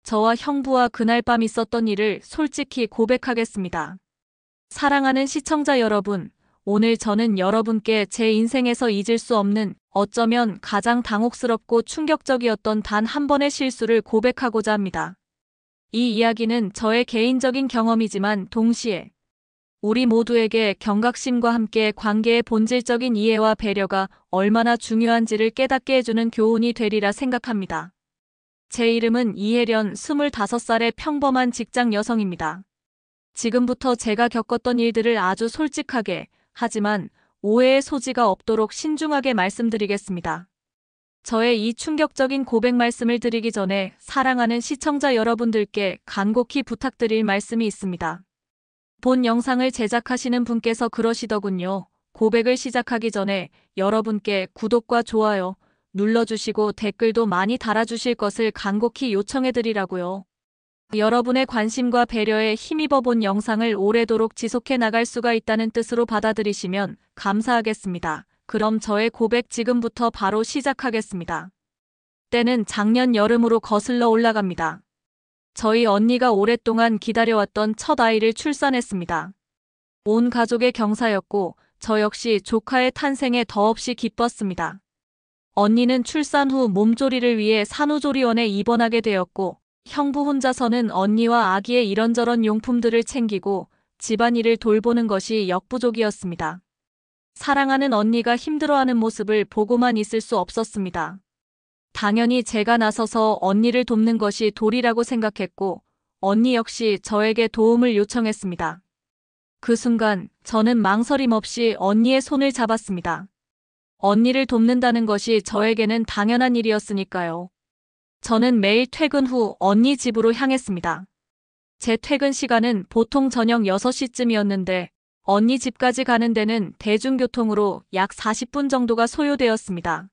저와 형부와 그날 밤 있었던 일을 솔직히 고백하겠습니다. 사랑하는 시청자 여러분, 오늘 저는 여러분께 제 인생에서 잊을 수 없는 어쩌면 가장 당혹스럽고 충격적이었던 단 한 번의 실수를 고백하고자 합니다. 이 이야기는 저의 개인적인 경험이지만 동시에 우리 모두에게 경각심과 함께 관계의 본질적인 이해와 배려가 얼마나 중요한지를 깨닫게 해주는 교훈이 되리라 생각합니다. 제 이름은 이혜련, 25살의 평범한 직장 여성입니다. 지금부터 제가 겪었던 일들을 아주 솔직하게, 하지만 오해의 소지가 없도록 신중하게 말씀드리겠습니다. 저의 이 충격적인 고백 말씀을 드리기 전에 사랑하는 시청자 여러분들께 간곡히 부탁드릴 말씀이 있습니다. 본 영상을 제작하시는 분께서 그러시더군요. 고백을 시작하기 전에 여러분께 구독과 좋아요 눌러주시고 댓글도 많이 달아주실 것을 간곡히 요청해드리라고요. 여러분의 관심과 배려에 힘입어 본 영상을 오래도록 지속해 나갈 수가 있다는 뜻으로 받아들이시면 감사하겠습니다. 그럼 저의 고백 지금부터 바로 시작하겠습니다. 때는 작년 여름으로 거슬러 올라갑니다. 저희 언니가 오랫동안 기다려왔던 첫 아이를 출산했습니다. 온 가족의 경사였고 저 역시 조카의 탄생에 더없이 기뻤습니다. 언니는 출산 후 몸조리를 위해 산후조리원에 입원하게 되었고 형부 혼자서는 언니와 아기의 이런저런 용품들을 챙기고 집안일을 돌보는 것이 역부족이었습니다. 사랑하는 언니가 힘들어하는 모습을 보고만 있을 수 없었습니다. 당연히 제가 나서서 언니를 돕는 것이 도리라고 생각했고 언니 역시 저에게 도움을 요청했습니다. 그 순간 저는 망설임 없이 언니의 손을 잡았습니다. 언니를 돕는다는 것이 저에게는 당연한 일이었으니까요. 저는 매일 퇴근 후 언니 집으로 향했습니다. 제 퇴근 시간은 보통 저녁 6시쯤이었는데 언니 집까지 가는 데는 대중교통으로 약 40분 정도가 소요되었습니다.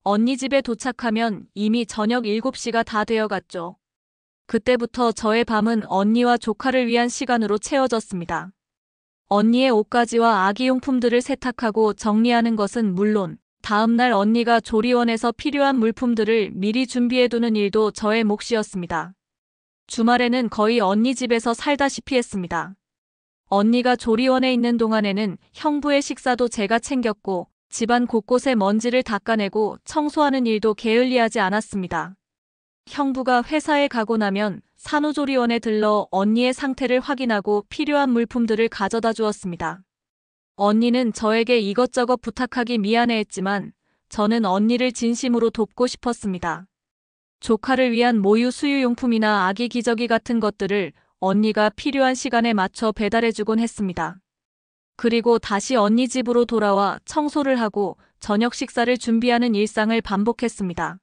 언니 집에 도착하면 이미 저녁 7시가 다 되어갔죠. 그때부터 저의 밤은 언니와 조카를 위한 시간으로 채워졌습니다. 언니의 옷가지와 아기용품들을 세탁하고 정리하는 것은 물론 다음날 언니가 조리원에서 필요한 물품들을 미리 준비해두는 일도 저의 몫이었습니다. 주말에는 거의 언니 집에서 살다시피 했습니다. 언니가 조리원에 있는 동안에는 형부의 식사도 제가 챙겼고 집안 곳곳에 먼지를 닦아내고 청소하는 일도 게을리하지 않았습니다. 형부가 회사에 가고 나면 산후조리원에 들러 언니의 상태를 확인하고 필요한 물품들을 가져다 주었습니다. 언니는 저에게 이것저것 부탁하기 미안해했지만 저는 언니를 진심으로 돕고 싶었습니다. 조카를 위한 모유 수유용품이나 아기 기저귀 같은 것들을 언니가 필요한 시간에 맞춰 배달해주곤 했습니다. 그리고 다시 언니 집으로 돌아와 청소를 하고 저녁 식사를 준비하는 일상을 반복했습니다.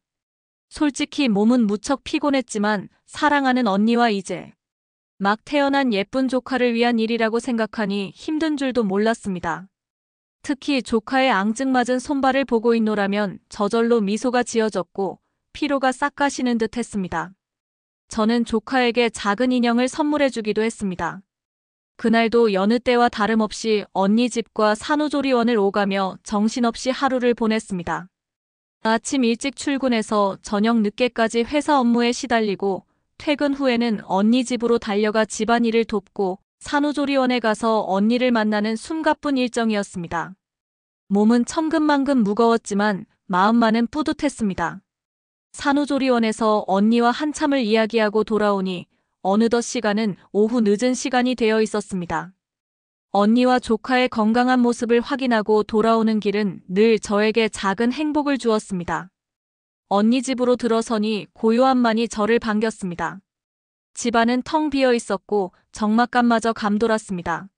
솔직히 몸은 무척 피곤했지만 사랑하는 언니와 이제 막 태어난 예쁜 조카를 위한 일이라고 생각하니 힘든 줄도 몰랐습니다. 특히 조카의 앙증맞은 손발을 보고 있노라면 저절로 미소가 지어졌고 피로가 싹 가시는 듯 했습니다. 저는 조카에게 작은 인형을 선물해주기도 했습니다. 그날도 여느 때와 다름없이 언니 집과 산후조리원을 오가며 정신없이 하루를 보냈습니다. 아침 일찍 출근해서 저녁 늦게까지 회사 업무에 시달리고 퇴근 후에는 언니 집으로 달려가 집안일을 돕고 산후조리원에 가서 언니를 만나는 숨가쁜 일정이었습니다. 몸은 천근만근 무거웠지만 마음만은 뿌듯했습니다. 산후조리원에서 언니와 한참을 이야기하고 돌아오니 어느덧 시간은 오후 늦은 시간이 되어 있었습니다. 언니와 조카의 건강한 모습을 확인하고 돌아오는 길은 늘 저에게 작은 행복을 주었습니다. 언니 집으로 들어서니 고요함만이 저를 반겼습니다. 집안은 텅 비어 있었고 적막감마저 감돌았습니다.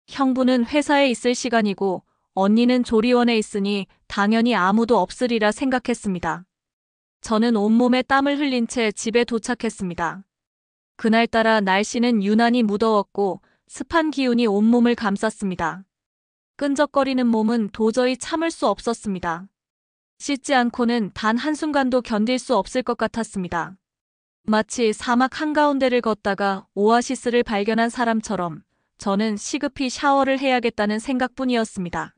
형부는 회사에 있을 시간이고 언니는 조리원에 있으니 당연히 아무도 없으리라 생각했습니다. 저는 온몸에 땀을 흘린 채 집에 도착했습니다. 그날따라 날씨는 유난히 무더웠고 습한 기운이 온몸을 감쌌습니다. 끈적거리는 몸은 도저히 참을 수 없었습니다. 씻지 않고는 단 한순간도 견딜 수 없을 것 같았습니다. 마치 사막 한가운데를 걷다가 오아시스를 발견한 사람처럼 저는 시급히 샤워를 해야겠다는 생각뿐이었습니다.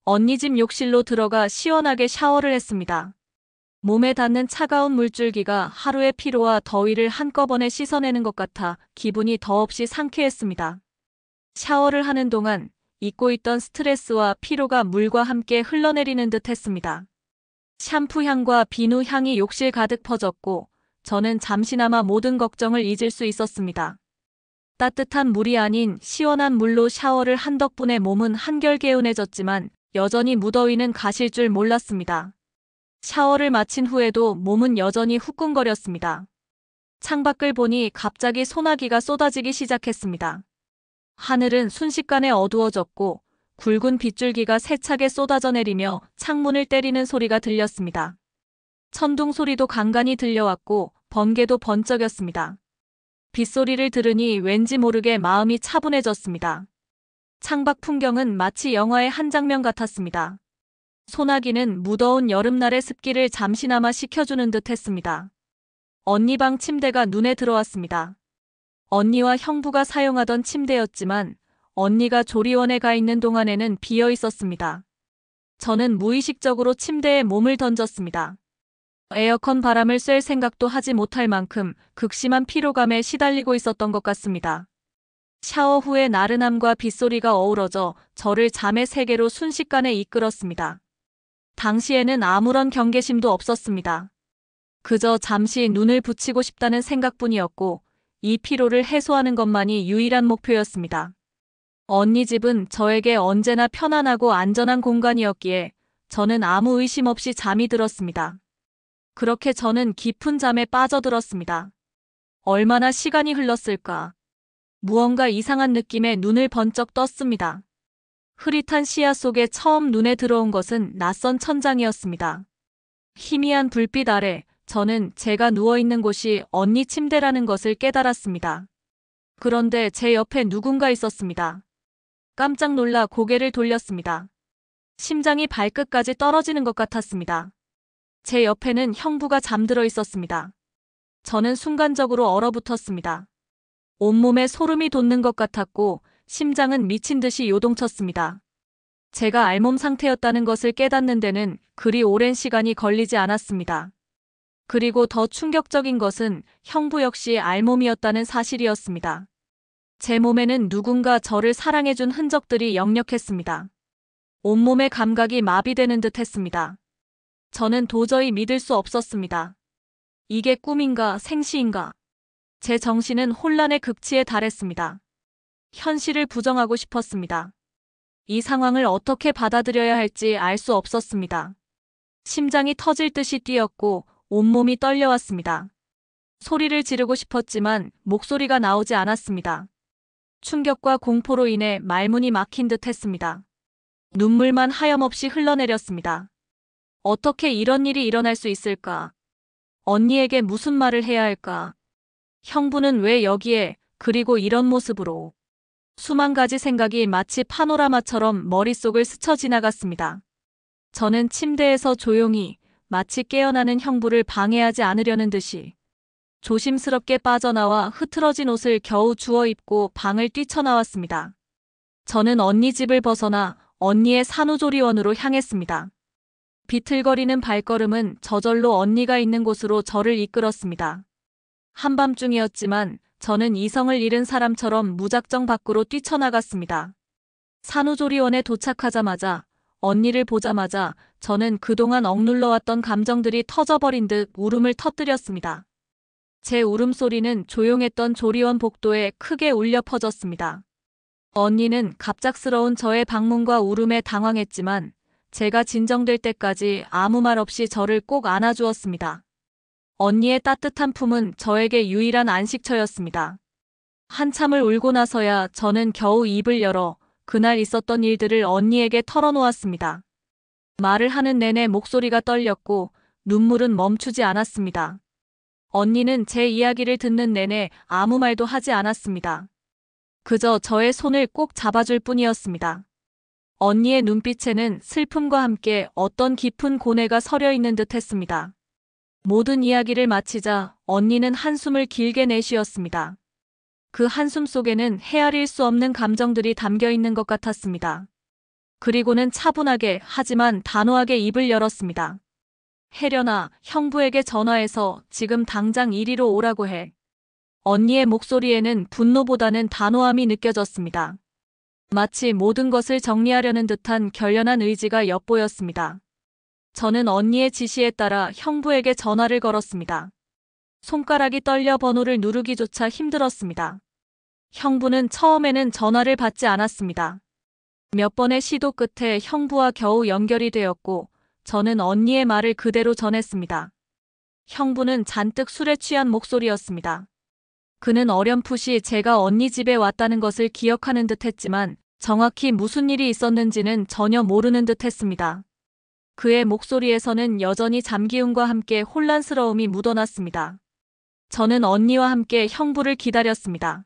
언니 집 욕실로 들어가 시원하게 샤워를 했습니다. 몸에 닿는 차가운 물줄기가 하루의 피로와 더위를 한꺼번에 씻어내는 것 같아 기분이 더없이 상쾌했습니다. 샤워를 하는 동안 잊고 있던 스트레스와 피로가 물과 함께 흘러내리는 듯 했습니다. 샴푸 향과 비누 향이 욕실 가득 퍼졌고 저는 잠시나마 모든 걱정을 잊을 수 있었습니다. 따뜻한 물이 아닌 시원한 물로 샤워를 한 덕분에 몸은 한결 개운해졌지만 여전히 무더위는 가실 줄 몰랐습니다. 샤워를 마친 후에도 몸은 여전히 후끈거렸습니다. 창밖을 보니 갑자기 소나기가 쏟아지기 시작했습니다. 하늘은 순식간에 어두워졌고 굵은 빗줄기가 세차게 쏟아져 내리며 창문을 때리는 소리가 들렸습니다. 천둥 소리도 간간히 들려왔고 번개도 번쩍였습니다. 빗소리를 들으니 왠지 모르게 마음이 차분해졌습니다. 창밖 풍경은 마치 영화의 한 장면 같았습니다. 소나기는 무더운 여름날의 습기를 잠시나마 식혀주는 듯 했습니다. 언니 방 침대가 눈에 들어왔습니다. 언니와 형부가 사용하던 침대였지만 언니가 조리원에 가 있는 동안에는 비어 있었습니다. 저는 무의식적으로 침대에 몸을 던졌습니다. 에어컨 바람을 쐴 생각도 하지 못할 만큼 극심한 피로감에 시달리고 있었던 것 같습니다. 샤워 후의 나른함과 빗소리가 어우러져 저를 잠의 세계로 순식간에 이끌었습니다. 당시에는 아무런 경계심도 없었습니다. 그저 잠시 눈을 붙이고 싶다는 생각뿐이었고 이 피로를 해소하는 것만이 유일한 목표였습니다. 언니 집은 저에게 언제나 편안하고 안전한 공간이었기에 저는 아무 의심 없이 잠이 들었습니다. 그렇게 저는 깊은 잠에 빠져들었습니다. 얼마나 시간이 흘렀을까. 무언가 이상한 느낌에 눈을 번쩍 떴습니다. 흐릿한 시야 속에 처음 눈에 들어온 것은 낯선 천장이었습니다. 희미한 불빛 아래 저는 제가 누워있는 곳이 언니 침대라는 것을 깨달았습니다. 그런데 제 옆에 누군가 있었습니다. 깜짝 놀라 고개를 돌렸습니다. 심장이 발끝까지 떨어지는 것 같았습니다. 제 옆에는 형부가 잠들어 있었습니다. 저는 순간적으로 얼어붙었습니다. 온몸에 소름이 돋는 것 같았고 심장은 미친 듯이 요동쳤습니다. 제가 알몸 상태였다는 것을 깨닫는 데는 그리 오랜 시간이 걸리지 않았습니다. 그리고 더 충격적인 것은 형부 역시 알몸이었다는 사실이었습니다. 제 몸에는 누군가 저를 사랑해준 흔적들이 역력했습니다. 온몸의 감각이 마비되는 듯 했습니다. 저는 도저히 믿을 수 없었습니다. 이게 꿈인가 생시인가? 제 정신은 혼란의 극치에 달했습니다. 현실을 부정하고 싶었습니다. 이 상황을 어떻게 받아들여야 할지 알 수 없었습니다. 심장이 터질 듯이 뛰었고 온몸이 떨려왔습니다. 소리를 지르고 싶었지만 목소리가 나오지 않았습니다. 충격과 공포로 인해 말문이 막힌 듯 했습니다. 눈물만 하염없이 흘러내렸습니다. 어떻게 이런 일이 일어날 수 있을까? 언니에게 무슨 말을 해야 할까? 형부는 왜 여기에, 그리고 이런 모습으로? 수만 가지 생각이 마치 파노라마처럼 머릿속을 스쳐 지나갔습니다. 저는 침대에서 조용히 마치 깨어나는 형부를 방해하지 않으려는 듯이 조심스럽게 빠져나와 흐트러진 옷을 겨우 주워 입고 방을 뛰쳐나왔습니다. 저는 언니 집을 벗어나 언니의 산후조리원으로 향했습니다. 비틀거리는 발걸음은 저절로 언니가 있는 곳으로 저를 이끌었습니다. 한밤중이었지만 저는 이성을 잃은 사람처럼 무작정 밖으로 뛰쳐나갔습니다. 산후조리원에 도착하자마자 언니를 보자마자 저는 그동안 억눌러왔던 감정들이 터져버린 듯 울음을 터뜨렸습니다. 제 울음소리는 조용했던 조리원 복도에 크게 울려 퍼졌습니다. 언니는 갑작스러운 저의 방문과 울음에 당황했지만 제가 진정될 때까지 아무 말 없이 저를 꼭 안아주었습니다. 언니의 따뜻한 품은 저에게 유일한 안식처였습니다. 한참을 울고 나서야 저는 겨우 입을 열어 그날 있었던 일들을 언니에게 털어놓았습니다. 말을 하는 내내 목소리가 떨렸고 눈물은 멈추지 않았습니다. 언니는 제 이야기를 듣는 내내 아무 말도 하지 않았습니다. 그저 저의 손을 꼭 잡아줄 뿐이었습니다. 언니의 눈빛에는 슬픔과 함께 어떤 깊은 고뇌가 서려 있는 듯 했습니다. 모든 이야기를 마치자 언니는 한숨을 길게 내쉬었습니다. 그 한숨 속에는 헤아릴 수 없는 감정들이 담겨 있는 것 같았습니다. 그리고는 차분하게 하지만 단호하게 입을 열었습니다. 혜련아, 형부에게 전화해서 지금 당장 이리로 오라고 해. 언니의 목소리에는 분노보다는 단호함이 느껴졌습니다. 마치 모든 것을 정리하려는 듯한 결연한 의지가 엿보였습니다. 저는 언니의 지시에 따라 형부에게 전화를 걸었습니다. 손가락이 떨려 번호를 누르기조차 힘들었습니다. 형부는 처음에는 전화를 받지 않았습니다. 몇 번의 시도 끝에 형부와 겨우 연결이 되었고 저는 언니의 말을 그대로 전했습니다. 형부는 잔뜩 술에 취한 목소리였습니다. 그는 어렴풋이 제가 언니 집에 왔다는 것을 기억하는 듯 했지만 정확히 무슨 일이 있었는지는 전혀 모르는 듯 했습니다. 그의 목소리에서는 여전히 잠기움과 함께 혼란스러움이 묻어났습니다. 저는 언니와 함께 형부를 기다렸습니다.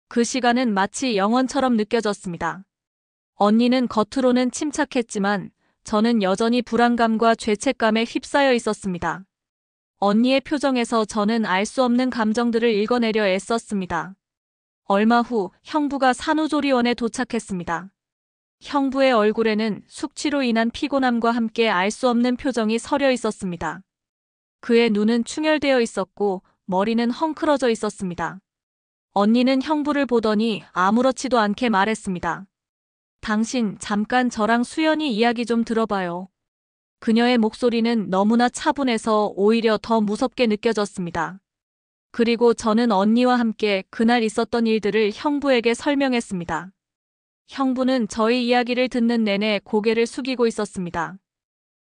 그 시간은 마치 영원처럼 느껴졌습니다. 언니는 겉으로는 침착했지만 저는 여전히 불안감과 죄책감에 휩싸여 있었습니다. 언니의 표정에서 저는 알 수 없는 감정들을 읽어내려 애썼습니다. 얼마 후 형부가 산후조리원에 도착했습니다. 형부의 얼굴에는 숙취로 인한 피곤함과 함께 알 수 없는 표정이 서려 있었습니다. 그의 눈은 충혈되어 있었고 머리는 헝클어져 있었습니다. 언니는 형부를 보더니 아무렇지도 않게 말했습니다. 당신 잠깐 저랑 수연이 이야기 좀 들어봐요. 그녀의 목소리는 너무나 차분해서 오히려 더 무섭게 느껴졌습니다. 그리고 저는 언니와 함께 그날 있었던 일들을 형부에게 설명했습니다. 형부는 저희 이야기를 듣는 내내 고개를 숙이고 있었습니다.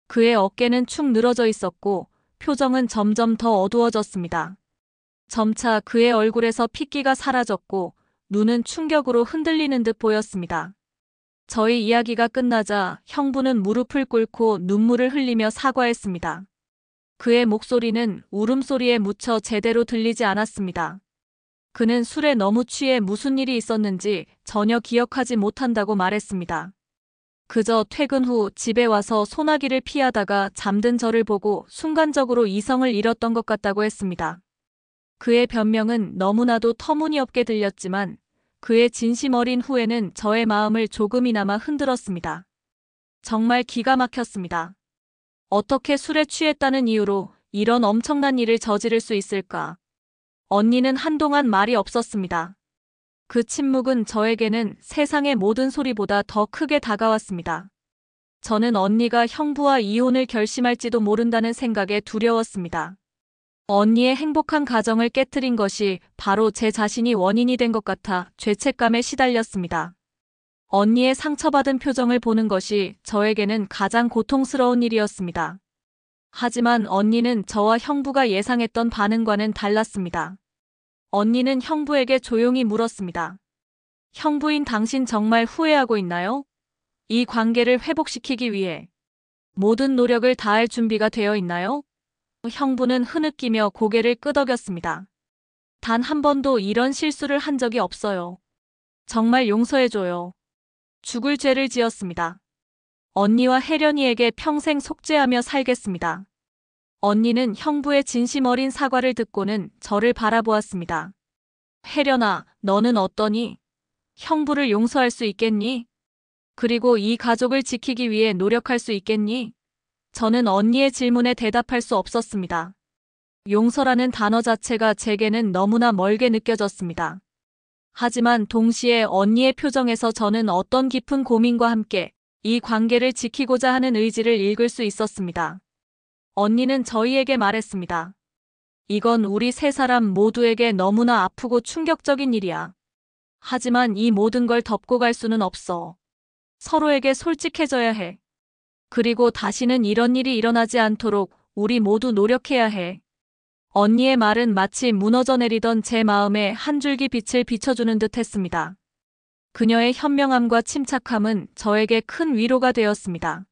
그의 어깨는 축 늘어져 있었고 표정은 점점 더 어두워졌습니다. 점차 그의 얼굴에서 핏기가 사라졌고 눈은 충격으로 흔들리는 듯 보였습니다. 저희 이야기가 끝나자 형부는 무릎을 꿇고 눈물을 흘리며 사과했습니다. 그의 목소리는 울음소리에 묻혀 제대로 들리지 않았습니다. 그는 술에 너무 취해 무슨 일이 있었는지 전혀 기억하지 못한다고 말했습니다. 그저 퇴근 후 집에 와서 소나기를 피하다가 잠든 저를 보고 순간적으로 이성을 잃었던 것 같다고 했습니다. 그의 변명은 너무나도 터무니없게 들렸지만 그의 진심 어린 후회는 저의 마음을 조금이나마 흔들었습니다. 정말 기가 막혔습니다. 어떻게 술에 취했다는 이유로 이런 엄청난 일을 저지를 수 있을까? 언니는 한동안 말이 없었습니다. 그 침묵은 저에게는 세상의 모든 소리보다 더 크게 다가왔습니다. 저는 언니가 형부와 이혼을 결심할지도 모른다는 생각에 두려웠습니다. 언니의 행복한 가정을 깨트린 것이 바로 제 자신이 원인이 된 것 같아 죄책감에 시달렸습니다. 언니의 상처받은 표정을 보는 것이 저에게는 가장 고통스러운 일이었습니다. 하지만 언니는 저와 형부가 예상했던 반응과는 달랐습니다. 언니는 형부에게 조용히 물었습니다. 형부인 당신 정말 후회하고 있나요? 이 관계를 회복시키기 위해 모든 노력을 다할 준비가 되어 있나요? 형부는 흐느끼며 고개를 끄덕였습니다. 단 한 번도 이런 실수를 한 적이 없어요. 정말 용서해줘요. 죽을 죄를 지었습니다. 언니와 혜련이에게 평생 속죄하며 살겠습니다. 언니는 형부의 진심 어린 사과를 듣고는 저를 바라보았습니다. 혜련아, 너는 어떠니? 형부를 용서할 수 있겠니? 그리고 이 가족을 지키기 위해 노력할 수 있겠니? 저는 언니의 질문에 대답할 수 없었습니다. 용서라는 단어 자체가 제게는 너무나 멀게 느껴졌습니다. 하지만 동시에 언니의 표정에서 저는 어떤 깊은 고민과 함께 이 관계를 지키고자 하는 의지를 읽을 수 있었습니다. 언니는 저희에게 말했습니다. 이건 우리 세 사람 모두에게 너무나 아프고 충격적인 일이야. 하지만 이 모든 걸 덮고 갈 수는 없어. 서로에게 솔직해져야 해. 그리고 다시는 이런 일이 일어나지 않도록 우리 모두 노력해야 해. 언니의 말은 마치 무너져 내리던 제 마음에 한 줄기 빛을 비춰주는 듯 했습니다. 그녀의 현명함과 침착함은 저에게 큰 위로가 되었습니다.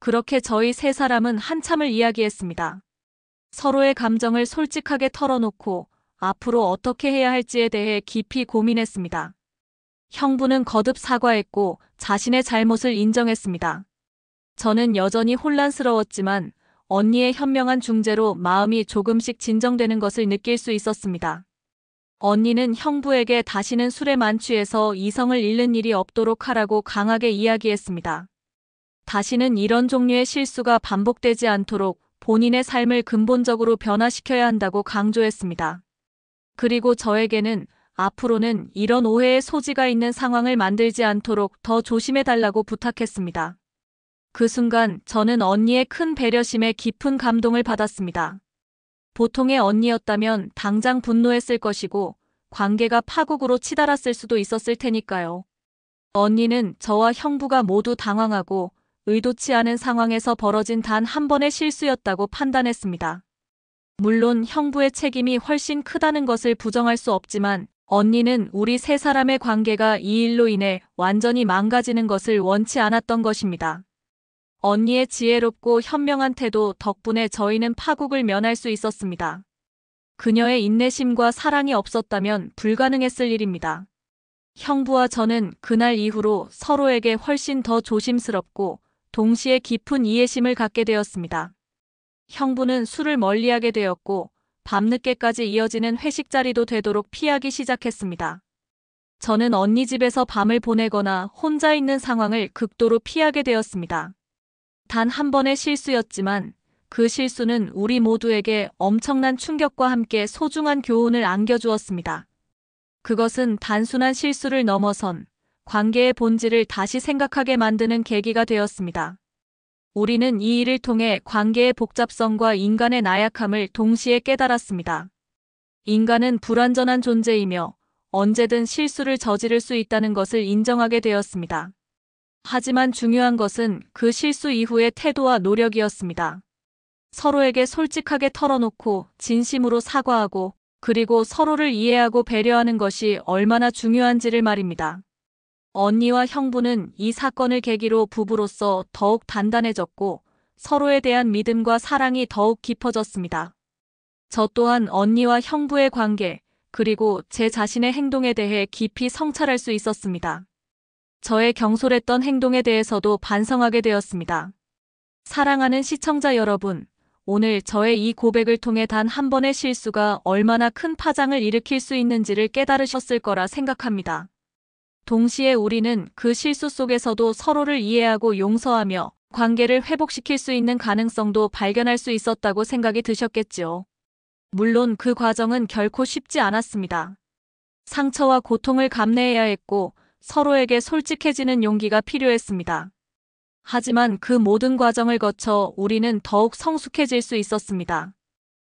그렇게 저희 세 사람은 한참을 이야기했습니다. 서로의 감정을 솔직하게 털어놓고 앞으로 어떻게 해야 할지에 대해 깊이 고민했습니다. 형부는 거듭 사과했고 자신의 잘못을 인정했습니다. 저는 여전히 혼란스러웠지만 언니의 현명한 중재로 마음이 조금씩 진정되는 것을 느낄 수 있었습니다. 언니는 형부에게 다시는 술에 만취해서 이성을 잃는 일이 없도록 하라고 강하게 이야기했습니다. 다시는 이런 종류의 실수가 반복되지 않도록 본인의 삶을 근본적으로 변화시켜야 한다고 강조했습니다. 그리고 저에게는 앞으로는 이런 오해의 소지가 있는 상황을 만들지 않도록 더 조심해달라고 부탁했습니다. 그 순간 저는 언니의 큰 배려심에 깊은 감동을 받았습니다. 보통의 언니였다면 당장 분노했을 것이고 관계가 파국으로 치달았을 수도 있었을 테니까요. 언니는 저와 형부가 모두 당황하고 의도치 않은 상황에서 벌어진 단 한 번의 실수였다고 판단했습니다. 물론 형부의 책임이 훨씬 크다는 것을 부정할 수 없지만 언니는 우리 세 사람의 관계가 이 일로 인해 완전히 망가지는 것을 원치 않았던 것입니다. 언니의 지혜롭고 현명한 태도 덕분에 저희는 파국을 면할 수 있었습니다. 그녀의 인내심과 사랑이 없었다면 불가능했을 일입니다. 형부와 저는 그날 이후로 서로에게 훨씬 더 조심스럽고 동시에 깊은 이해심을 갖게 되었습니다. 형부는 술을 멀리하게 되었고 밤늦게까지 이어지는 회식 자리도 되도록 피하기 시작했습니다. 저는 언니 집에서 밤을 보내거나 혼자 있는 상황을 극도로 피하게 되었습니다. 단 한 번의 실수였지만 그 실수는 우리 모두에게 엄청난 충격과 함께 소중한 교훈을 안겨주었습니다. 그것은 단순한 실수를 넘어선 관계의 본질을 다시 생각하게 만드는 계기가 되었습니다. 우리는 이 일을 통해 관계의 복잡성과 인간의 나약함을 동시에 깨달았습니다. 인간은 불완전한 존재이며 언제든 실수를 저지를 수 있다는 것을 인정하게 되었습니다. 하지만 중요한 것은 그 실수 이후의 태도와 노력이었습니다. 서로에게 솔직하게 털어놓고 진심으로 사과하고 그리고 서로를 이해하고 배려하는 것이 얼마나 중요한지를 말입니다. 언니와 형부는 이 사건을 계기로 부부로서 더욱 단단해졌고 서로에 대한 믿음과 사랑이 더욱 깊어졌습니다. 저 또한 언니와 형부의 관계, 그리고 제 자신의 행동에 대해 깊이 성찰할 수 있었습니다. 저의 경솔했던 행동에 대해서도 반성하게 되었습니다. 사랑하는 시청자 여러분, 오늘 저의 이 고백을 통해 단 한 번의 실수가 얼마나 큰 파장을 일으킬 수 있는지를 깨달으셨을 거라 생각합니다. 동시에 우리는 그 실수 속에서도 서로를 이해하고 용서하며 관계를 회복시킬 수 있는 가능성도 발견할 수 있었다고 생각이 드셨겠지요. 물론 그 과정은 결코 쉽지 않았습니다. 상처와 고통을 감내해야 했고 서로에게 솔직해지는 용기가 필요했습니다. 하지만 그 모든 과정을 거쳐 우리는 더욱 성숙해질 수 있었습니다.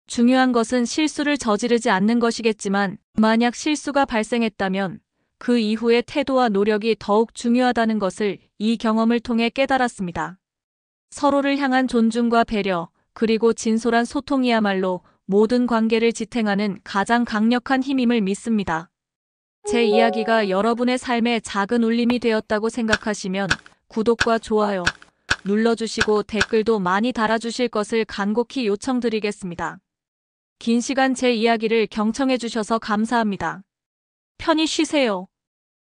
중요한 것은 실수를 저지르지 않는 것이겠지만 만약 실수가 발생했다면 그 이후의 태도와 노력이 더욱 중요하다는 것을 이 경험을 통해 깨달았습니다. 서로를 향한 존중과 배려, 그리고 진솔한 소통이야말로 모든 관계를 지탱하는 가장 강력한 힘임을 믿습니다. 제 이야기가 여러분의 삶에 작은 울림이 되었다고 생각하시면 구독과 좋아요 눌러주시고 댓글도 많이 달아주실 것을 간곡히 요청드리겠습니다. 긴 시간 제 이야기를 경청해 주셔서 감사합니다. 편히 쉬세요.